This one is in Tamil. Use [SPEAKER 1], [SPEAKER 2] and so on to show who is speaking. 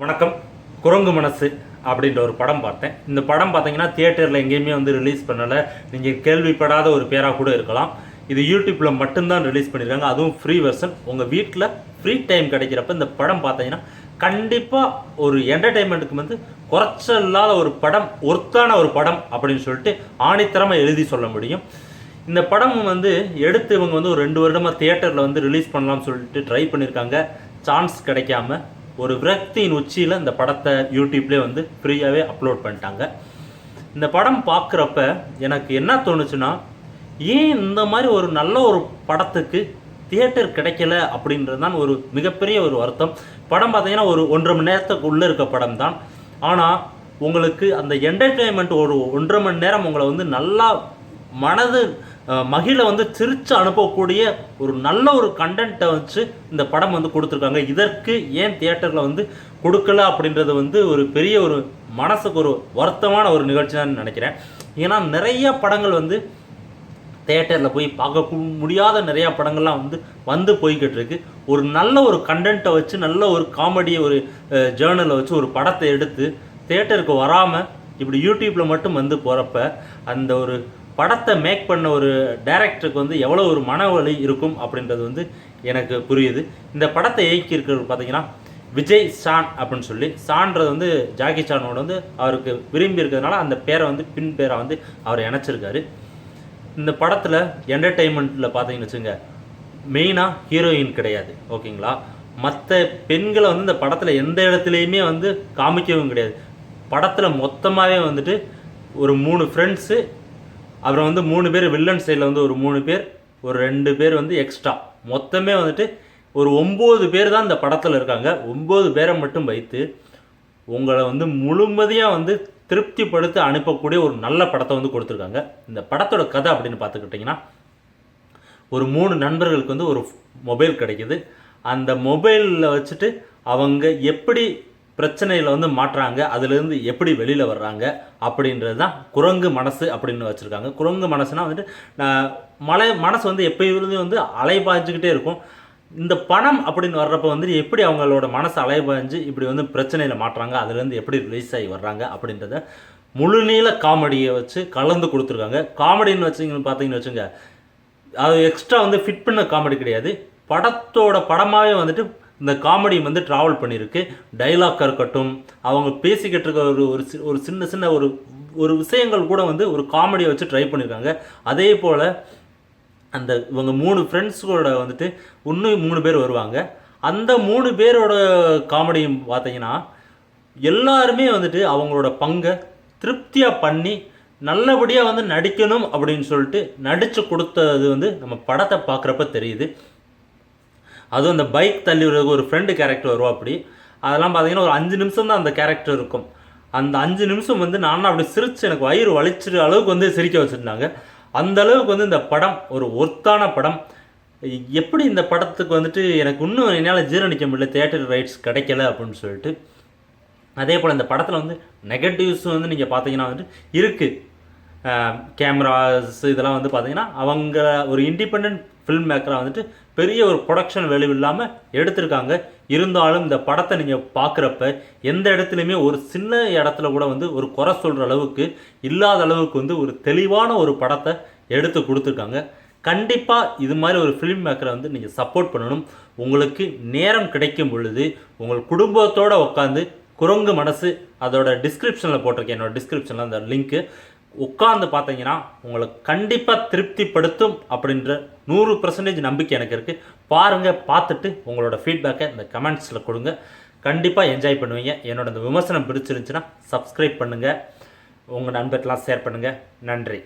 [SPEAKER 1] வணக்கம். குரங்கு மனசு அப்படின்ற ஒரு படம் பார்த்தேன். இந்த படம் பார்த்தீங்கன்னா தியேட்டரில் எங்கேயுமே ரிலீஸ் பண்ணலை. நீங்கள் கேள்விப்படாத ஒரு பேராக கூட இருக்கலாம். இது யூடியூப்பில் மட்டும்தான் ரிலீஸ் பண்ணியிருக்காங்க, அதுவும் ஃப்ரீ வெர்ஷன். உங்கள் வீட்டில் ஃப்ரீ டைம் கிடைக்கிறப்ப இந்த படம் பார்த்தீங்கன்னா கண்டிப்பாக ஒரு என்டர்டெயின்மெண்ட்டுக்கு குறைச்சல் இல்லாத ஒரு படம், ஒர்த்தான ஒரு படம் அப்படின்னு சொல்லிட்டு ஆணித்தரமாக எழுதி சொல்ல முடியும். இந்த படம் எடுத்து இவங்க ஒரு 2 வருடமாக தியேட்டரில் ரிலீஸ் பண்ணலாம்னு சொல்லிட்டு ட்ரை பண்ணியிருக்காங்க. சான்ஸ் கிடைக்காம ஒரு விரக்தியின் உச்சியில் இந்த படத்தை யூடியூப்லேயே ஃப்ரீயாகவே அப்லோட் பண்ணிட்டாங்க. இந்த படம் பார்க்குறப்ப எனக்கு என்ன தோணுச்சுன்னா, ஏன் இந்த மாதிரி ஒரு நல்ல ஒரு படத்துக்கு தியேட்டர் கிடைக்கல அப்படின்றது தான் ஒரு மிகப்பெரிய ஒரு வருத்தம். படம் பார்த்தீங்கன்னா ஒரு 1.5 மணி நேரத்துக்கு உள்ளே இருக்க படம் தான். ஆனால் உங்களுக்கு அந்த என்டர்டெயின்மெண்ட் ஒரு 1.5 மணி நேரம் உங்களை நல்லா மனது மகிழ சிரித்து அனுப்பக்கூடிய ஒரு நல்ல ஒரு கண்டென்ட்டை வச்சு இந்த படம் கொடுத்துருக்காங்க. இதற்கு ஏன் தியேட்டரில் கொடுக்கல அப்படின்றது ஒரு பெரிய ஒரு மனசுக்கு ஒரு வருத்தமான ஒரு நிகழ்ச்சி தான் நினைக்கிறேன். ஏன்னா நிறைய படங்கள் தியேட்டரில் போய் பார்க்க முடியாத நிறையா படங்கள்லாம் போய்கிட்டு இருக்கு. ஒரு நல்ல ஒரு கண்டென்ட்டை வச்சு நல்ல ஒரு காமெடியை ஒரு ஜேர்னலை வச்சு ஒரு படத்தை எடுத்து தியேட்டருக்கு வராமல் இப்படி யூடியூப்பில் மட்டும் போகிறப்ப அந்த ஒரு படத்தை மேக் பண்ண ஒரு டைரக்டருக்கு எவ்வளோ ஒரு மனவலி இருக்கும் அப்படின்றது எனக்கு புரியுது. இந்த படத்தை இயக்கியிருக்கிறது பார்த்தீங்கன்னா விஜய் சான் அப்படின்னு சொல்லி, சான்றது ஜாக்கி சானோட அவருக்கு விரும்பி இருக்கிறதுனால அந்த பேரை பின் பேரை அவர் இணைச்சிருக்காரு. இந்த படத்தில் என்டர்டெயின்மெண்ட்டில் பார்த்தீங்கன்னு வச்சுங்க, மெயினாக ஹீரோயின் கிடையாது, ஓகேங்களா. மற்ற பெண்களை இந்த படத்தில் எந்த இடத்துலையுமே காமிக்கவும் கிடையாது. படத்தில் மொத்தமாகவே ஒரு 3 ஃப்ரெண்ட்ஸு, அப்புறம் 3 பேர் வில்லன் சைடில் ஒரு 3 பேர், ஒரு 2 பேர் எக்ஸ்ட்ரா, மொத்தமே ஒரு 9 பேர் தான் இந்த படத்தில் இருக்காங்க. 9 பேரை மட்டும் வைத்து உங்களை முழுமதியாக திருப்திப்படுத்தி அனுப்பக்கூடிய ஒரு நல்ல படத்தை கொடுத்துருக்காங்க. இந்த படத்தோட கதை அப்படின்னு பார்த்துக்கிட்டிங்கன்னா, ஒரு 3 நண்பர்களுக்கு ஒரு மொபைல் கிடைக்கிது. அந்த மொபைலில் வச்சுட்டு அவங்க எப்படி பிரச்சனையில் மாட்டுறாங்க, அதுலேருந்து எப்படி வெளியில் வர்றாங்க அப்படின்றது தான் குரங்கு மனசு அப்படின்னு வச்சுருக்காங்க. குரங்கு மனசுனால் மனசு எப்போயும் அலைபாய்ஞ்சிக்கிட்டே இருக்கும். இந்த பணம் அப்படின்னு வர்றப்போ எப்படி அவங்களோட மனசு அலைபாய்ஞ்சு இப்படி பிரச்சனையில் மாட்டுறாங்க, அதுலேருந்து எப்படி ரிலீஸ் ஆகி வர்றாங்க அப்படின்றத முழுநீள காமெடியை வச்சு கலந்து கொடுத்துருக்காங்க. காமெடின்னு பார்த்தீங்கன்னு வச்சுங்க, அது எக்ஸ்ட்ரா ஃபிட் பண்ண காமெடி கிடையாது. படத்தோட படமாகவே இந்த காமெடி ட்ராவல் பண்ணியிருக்கு. டைலாக்காக இருக்கட்டும், அவங்க பேசிக்கிட்டு இருக்க ஒரு சின்ன சின்ன ஒரு விஷயங்கள் கூட ஒரு காமெடியை வச்சு ட்ரை பண்ணியிருக்காங்க. அதே போல் அந்த இவங்க 3 ஃப்ரெண்ட்ஸோட இன்னும் 3 பேர் வருவாங்க. அந்த 3 பேரோட காமெடியும் பார்த்தீங்கன்னா எல்லாருமே அவங்களோட பங்கை திருப்தியாக பண்ணி நல்லபடியாக நடிக்கணும் அப்படின்னு சொல்லிட்டு நடித்து கொடுத்தது நம்ம படத்தை பார்க்குறப்ப தெரியுது. அதுவும் அந்த பைக் தள்ளி விடுறதுக்கு ஒரு ஃப்ரெண்டு கேரக்டர் வருவா. அப்படி அதெல்லாம் பார்த்தீங்கன்னா ஒரு 5 நிமிஷம் தான் அந்த கேரக்டர் இருக்கும். அந்த 5 நிமிஷம் நானும் அப்படி சிரித்து எனக்கு வயிறு வலிச்சிட்டு அளவுக்கு சிரிக்க வச்சுருந்தாங்க. அந்த அளவுக்கு இந்த படம் ஒரு ஒர்த்தான படம். எப்படி இந்த படத்துக்கு எனக்கு இன்னும் என்னால் ஜீரணிக்க முடியல, தியேட்டர் ரைட்ஸ் கிடைக்கல அப்படின்னு சொல்லிட்டு. அதே போல் இந்த படத்தில் நெகட்டிவ்ஸ் நீங்கள் பார்த்தீங்கன்னா இருக்குது. கேமராஸ் இதெல்லாம் பார்த்தீங்கன்னா அவங்க ஒரு இண்டிபெண்ட் ஃபில்ம் மேக்கராக பெரிய ஒரு ப்ரொடக்ஷன் வேல்யூ இல்லாமல் எடுத்திருக்காங்க. இருந்தாலும் இந்த படத்தை நீங்கள் பார்க்குறப்ப எந்த இடத்துலையுமே ஒரு சின்ன இடத்துல கூட ஒரு குறை சொல்கிற அளவுக்கு இல்லாத அளவுக்கு ஒரு தெளிவான ஒரு படத்தை எடுத்து கொடுத்துருக்காங்க. கண்டிப்பாக இது மாதிரி ஒரு ஃபிலிம் மேக்கரை நீங்கள் சப்போர்ட் பண்ணணும். உங்களுக்கு நேரம் கிடைக்கும் பொழுது உங்கள் குடும்பத்தோடு உட்காந்து குரங்கு மனசு அதோட டிஸ்கிரிப்ஷனில் போட்டிருக்கேன், என்னோடய டிஸ்கிரிப்ஷனில் அந்த லிங்க்கு, உட்காந்து பார்த்தீங்கன்னா உங்களை கண்டிப்பாக திருப்திப்படுத்தும் அப்படின்ற 100% நம்பிக்கை எனக்கு இருக்குது. பாருங்கள், பார்த்துட்டு உங்களோட ஃபீட்பேக்கை இந்த கமெண்ட்ஸில் கொடுங்க. கண்டிப்பாக என்ஜாய் பண்ணுவீங்க. என்னோட இந்த விமர்சனம் பிடிச்சிருந்துச்சுன்னா சப்ஸ்கிரைப் பண்ணுங்கள், உங்கள் நண்பர்களெலாம் ஷேர் பண்ணுங்கள். நன்றி.